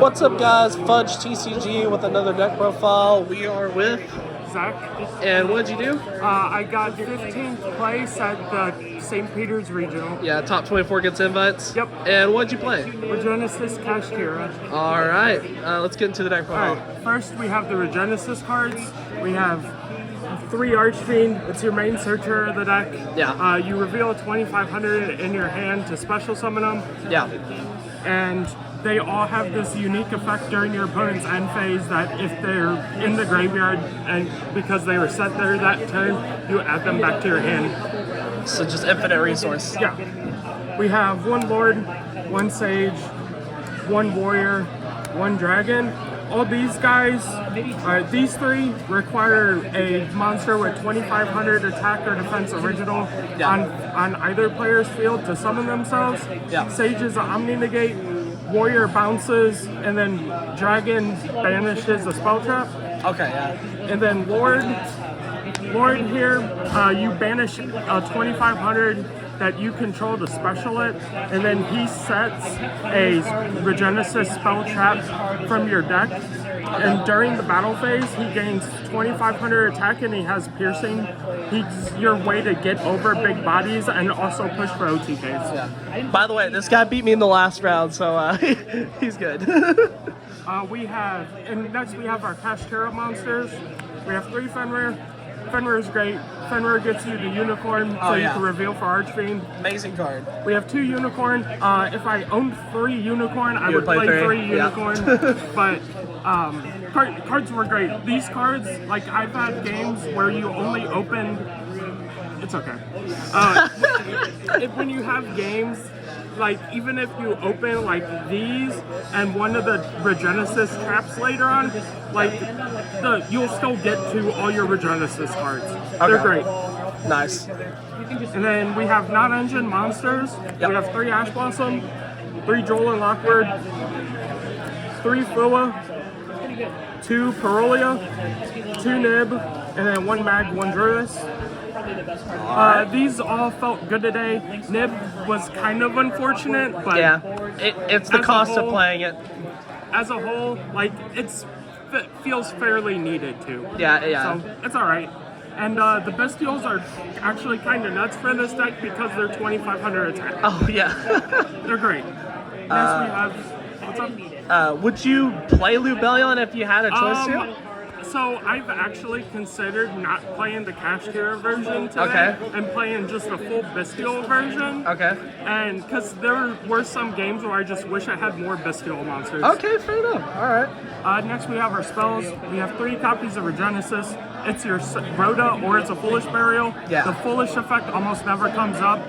What's up, guys? Fudge TCG with another deck profile. We are with Zach. And what'd you do? I got 15th place at the St. Peter's Regional. Yeah, top 24 gets invites. Yep. And what'd you play? Regenesis Kashtira. All right, let's get into the deck profile. Alright, first we have the Regenesis cards. We have 3 Archfiend. It's your main searcher of the deck. Yeah. You reveal 2,500 in your hand to special summon them. Yeah. And they all have this unique effect during your opponent's end phase that if they're in the graveyard and because they were set there that turn, you add them back to your hand. So just infinite resource. Yeah. We have 1 Lord, 1 Sage, 1 Warrior, 1 Dragon. All these guys, these 3 require a monster with 2,500 attack or defense original on either player's field to summon themselves. Yeah. Sage is an Omni Negate, Warrior bounces, and then Dragon banishes a spell trap. Okay, yeah. And then Lord here, you banish 2,500 that you control to special it, and then he sets a Regenesis spell trap from your deck. And during the battle phase, he gains 2,500 attack and he has piercing. He's your way to get over big bodies and also push for OTKs. Yeah. By the way, this guy beat me in the last round, so he's good. Next we have our Kashtira monsters. We have 3 Fenrir. Fenrir is great. Fenrir gets you the Unicorn, so you can reveal for Archfiend. Amazing card. We have 2 Unicorn. If I owned 3 Unicorn, I would play 3 Unicorn. But cards were great. These cards, like I've had games where you only open. It's okay. When you have games, like even if you open like these and one of the Regenesis traps later on, like you'll still get to all your Regenesis cards. Okay. They're great. Nice. And then we have non-engine monsters. Yep. We have 3 Ash Blossom, 3 Joel and Lockwood, 3 Fua, 2 Parolia, 2 Nib, and then 1 Mag, 1 Druidus. These all felt good today. Nib was kind of unfortunate, but yeah, it's the cost of playing it. As a whole, like it feels fairly needed too. Yeah. So it's all right. And the Bestials are actually kind of nuts for this deck because they're 2,500 attack. Oh yeah. They're great. Next we have, what's up? Would you play Lubellion if you had a choice to? So I've actually considered not playing the Kashtira version today and playing just a full Bestial version. Okay. And because there were some games where I just wish I had more Bestial monsters. Okay, fair enough. All right. Next we have our spells. We have 3 copies of Regenesis. It's your Rhoda or it's a Foolish Burial. Yeah. The Foolish effect almost never comes up.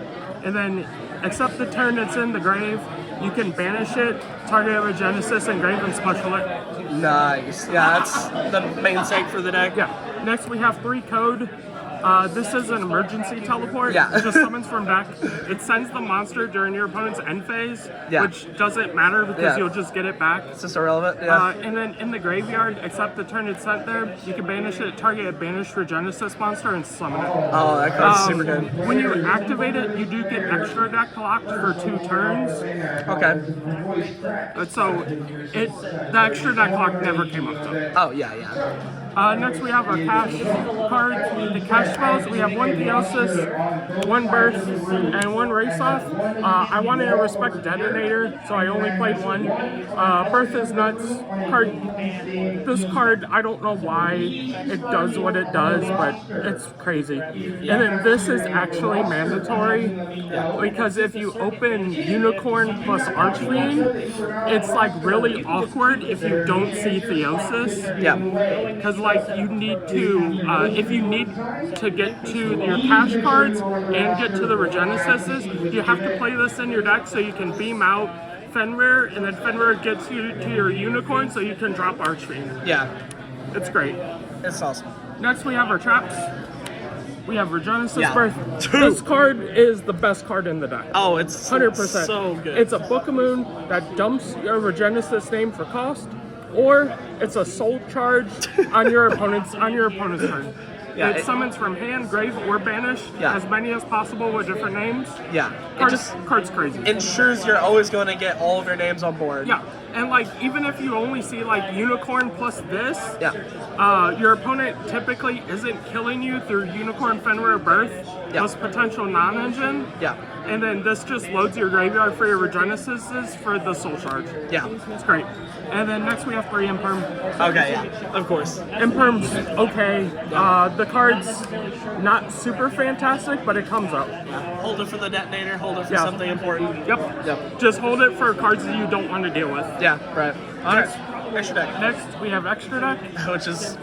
And then, except the turn it's in the grave, you can banish it, target a Regenesis, and grave and special it. Nice. Yeah, that's the main sake for the deck. Yeah. Next we have 3 Code. This is an emergency teleport. Yeah. It just summons from deck. It sends the monster during your opponent's end phase, which doesn't matter because you'll just get it back. It's just irrelevant. Yeah. And then in the graveyard, except the turn it's sent there, you can banish it, target a banished Regenesis monster, and summon it. Oh, that card's super good. When you activate it, you do get extra deck locked for 2 turns. Okay. So the extra deck lock never came up though. Oh yeah. Next we have our cash cards. The cash spells, we have 1 Theosis, 1 Birth, and 1 Race Off. I wanted to respect Detonator, so I only played 1. Birth is nuts. This card, I don't know why it does what it does, but it's crazy. And then this is actually mandatory, because if you open Unicorn plus Archfiend, it's like really awkward if you don't see Theosis. Yeah. Because like you need to, if you need to get to your cash cards and get to the Regenesises, you have to play this in your deck so you can beam out Fenrir, and then Fenrir gets you to your Unicorn so you can drop Archfiend. Yeah. It's great. It's awesome. Next we have our traps. We have Regenesis Birth. 2. This card is the best card in the deck. Oh, it's 100%. so good. It's a Book of Moon that dumps your Regenesis name for cost, or it's a soul charge on your opponent's turn. Yeah, it summons from hand, grave, or banish as many as possible with different names. Yeah. Card's crazy. Ensures you're always going to get all of your names on board. Yeah. And like, even if you only see like unicorn plus this, Yeah. your opponent typically isn't killing you through unicorn, Fenrir, birth, plus potential non-engine. Yeah. And then this just loads your graveyard for your Regenesis for the soul charge. Yeah. It's great. And then next we have 3 Imperm. Okay, yeah. Of course. Imperm's okay. The card's not super fantastic, but it comes up. Hold it for the detonator, hold it for something important. Yep. Just hold it for cards that you don't want to deal with. Yeah, right. Alright. Extra deck. Next we have extra deck. Which is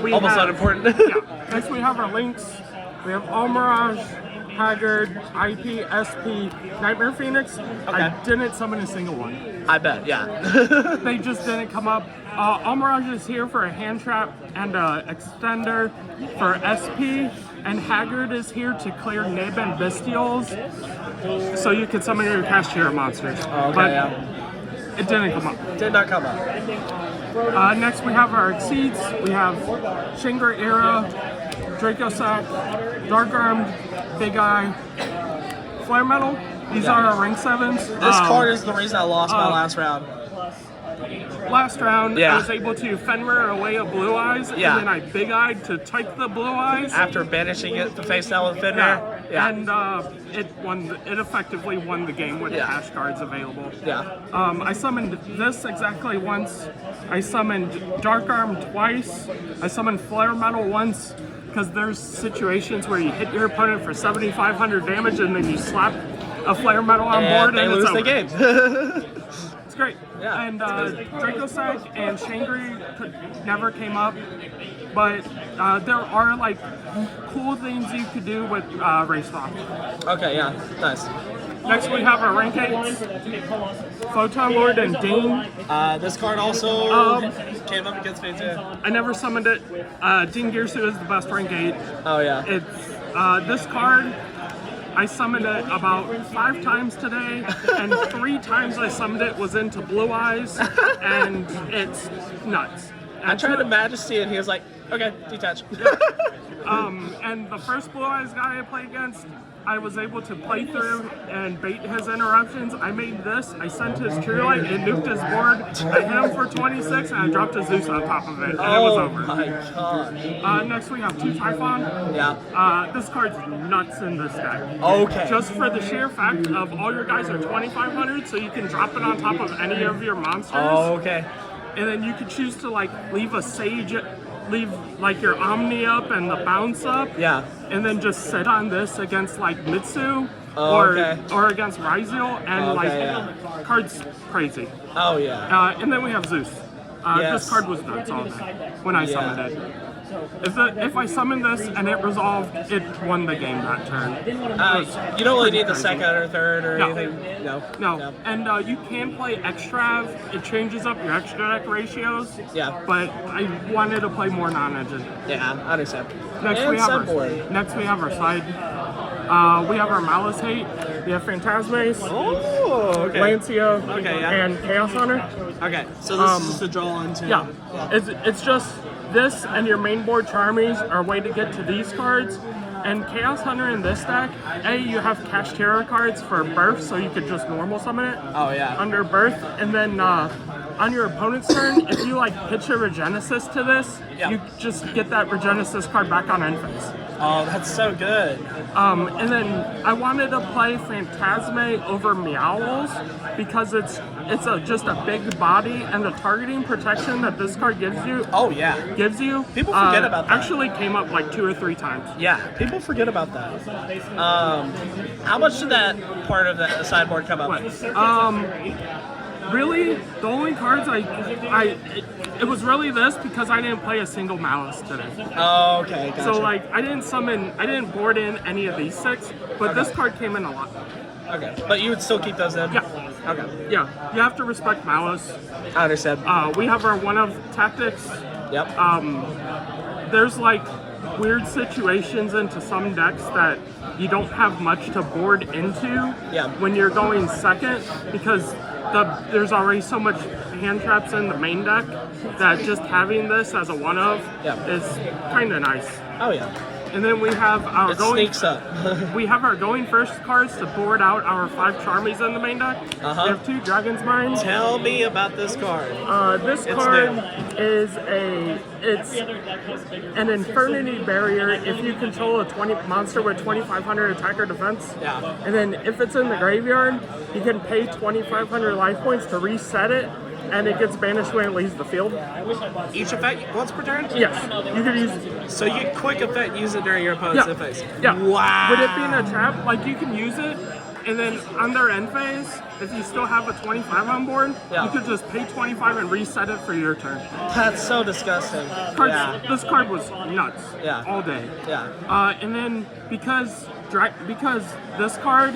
We almost have, unimportant. yeah. Next we have our links. We have All Mirage, Haggard, IP, SP, Nightmare Phoenix. I didn't summon a single one. I bet, yeah. They just didn't come up. All Mirage is here for a hand trap and a extender for SP, and Haggard is here to clear Nib and Bestials, so you can summon your Kashtira monsters. But it didn't come up. Did not come up. Next we have our Exceeds. We have Shingra Era, Dracosac, Dark Armed, Big Eye, Flare Metal. These are our rank 7s. This card is the reason I lost my last round. Last round, I was able to Fenrir away a Blue Eyes, and then I Big Eyed to type the Blue Eyes. After banishing it to face down with Fenrir. And it effectively won the game with cash cards available. I summoned this exactly once. I summoned Dark Arm twice. I summoned Flare Metal once, because there's situations where you hit your opponent for 7,500 damage and then you slap a Flare Metal on board they and lose it's the over. game. It's great. Yeah, And Dracosac and Shangri never came up, but there are like cool things you could do with Race Rock. Okay, yeah, nice. Next we have our rank 8s, Photon Lord and Dean. This card also came up against me too. I never summoned it. Dean Gearsu is the best rank 8. Oh yeah. It's this card. I summoned it about 5 times today, and 3 times I summoned it was into Blue Eyes, and it's nuts. I tried to Majesty and he was like, okay, detach. And the first Blue Eyes guy I played against, I was able to play through and bait his interruptions. I made this, I sent his True Light, it nuked his board, I hit him for 26, and I dropped a Zeus on top of it, and it was over. Oh my god. Next we have 2 Typhon. Yeah. This card's nuts in this deck. Okay. Just for the sheer fact of all your guys are 2,500, so you can drop it on top of any of your monsters. Oh, okay. And then you could choose to like leave a Sage, leave like your Omni up and the Bounce up. Yeah. And then just sit on this against like Mitsu or against Ryziel, and card's crazy. Oh yeah. And then we have Zeus. This card was nuts all day when I summoned it. If I summoned this and it resolved, it won the game that turn. You don't really need the second or third or anything? No. And you can play Extrav. It changes up your extra deck ratios. Yeah. But I wanted to play more non-engine. Yeah, I understand. Next we have our side. We have our Malice Hate. We have Phantasmace, Lancia, and Chaos Hunter. Okay, so this is to draw into. Yeah. It's just this and your main board Charmies are a way to get to these cards. And Chaos Hunter in this deck, you have Kashtira cards for birth, so you could just normal summon it. Oh yeah. Under birth, and then on your opponent's turn, if you like pitch a Regenesis to this, you just get that Regenesis card back on Infants. Oh, that's so good. And then I wanted to play Phantasme over Meowls because it's just a big body, and the targeting protection that this card gives you. Oh yeah. Gives you. People forget about that. Actually came up like 2 or 3 times. Yeah, people forget about that. How much did that part of the sideboard come up? Really, the only cards it was really this because I didn't play a single Malice today. Oh, okay, gotcha. So like I didn't board in any of these 6, but this card came in a lot. Okay, but you would still keep those in? Yeah. Okay. Yeah, you have to respect Malice. I understand. We have our one-of tactics. Yep. There's like weird situations into some decks that you don't have much to board into when you're going second because there's already so much hand traps in the main deck that just having this as a one-of is kind of nice. Oh yeah. And then we have our It sneaks up. we have our going first cards to board out our 5 Charmies in the main deck. Uh-huh. We have 2 Dragon's Mines. Tell me about this card. This card is it's an Infernity Barrier if you control a 20 monster with 2,500 attack or defense. Yeah. And then if it's in the graveyard, you can pay 2,500 life points to reset it, and it gets banished when it leaves the field. Each effect once per turn? Yes, you could use. So you get quick effect, use it during your opponent's end phase. Yeah. Wow. With it being a trap, like you can use it, and then on their end phase, if you still have a 25 on board, you could just pay 25 and reset it for your turn. That's so disgusting. This card was nuts. Yeah. All day. Yeah. And then because this card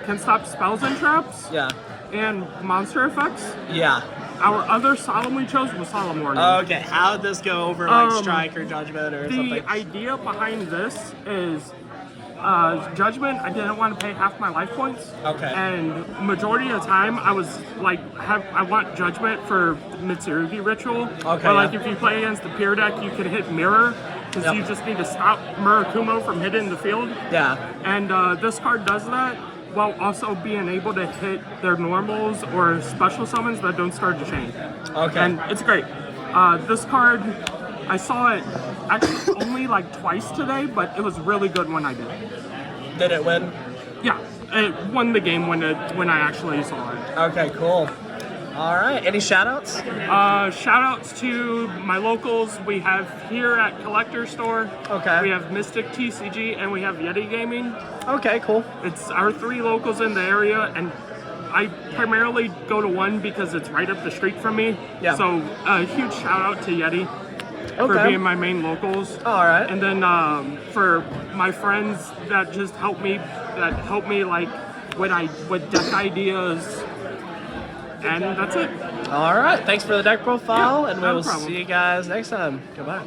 can stop spells and traps. Yeah. And monster effects. Yeah. Our other solemn we chose was Solemn Warning. Okay, how did this go over like Strike or Judgment or something? The idea behind this is Judgment, I didn't want to pay half my life points. Okay. And majority of the time, I was like, I want Judgment for Mitsurugi Ritual. Okay. But like if you play against the Peer deck, you could hit Mirror, because you just need to stop Murakumo from hitting the field. Yeah. And this card does that, while also being able to hit their normals or special summons that don't start to chain. Okay. And it's great. This card, I saw it actually only like twice today, but it was really good when I did. Did it win? Yeah, it won the game when I actually saw it. Okay, cool. All right, any shout-outs? Shout-outs to my locals. We have here at Collector Store. Okay. We have Mystic TCG and we have Yeti Gaming. Okay, cool. It's our 3 locals in the area, and I primarily go to one because it's right up the street from me. Yeah. So a huge shout-out to Yeti for being my main locals. All right. And then for my friends that just help me like with deck ideas. And that's it. All right, thanks for the deck profile, Yeah, and no we'll problem. see you guys next time. Goodbye.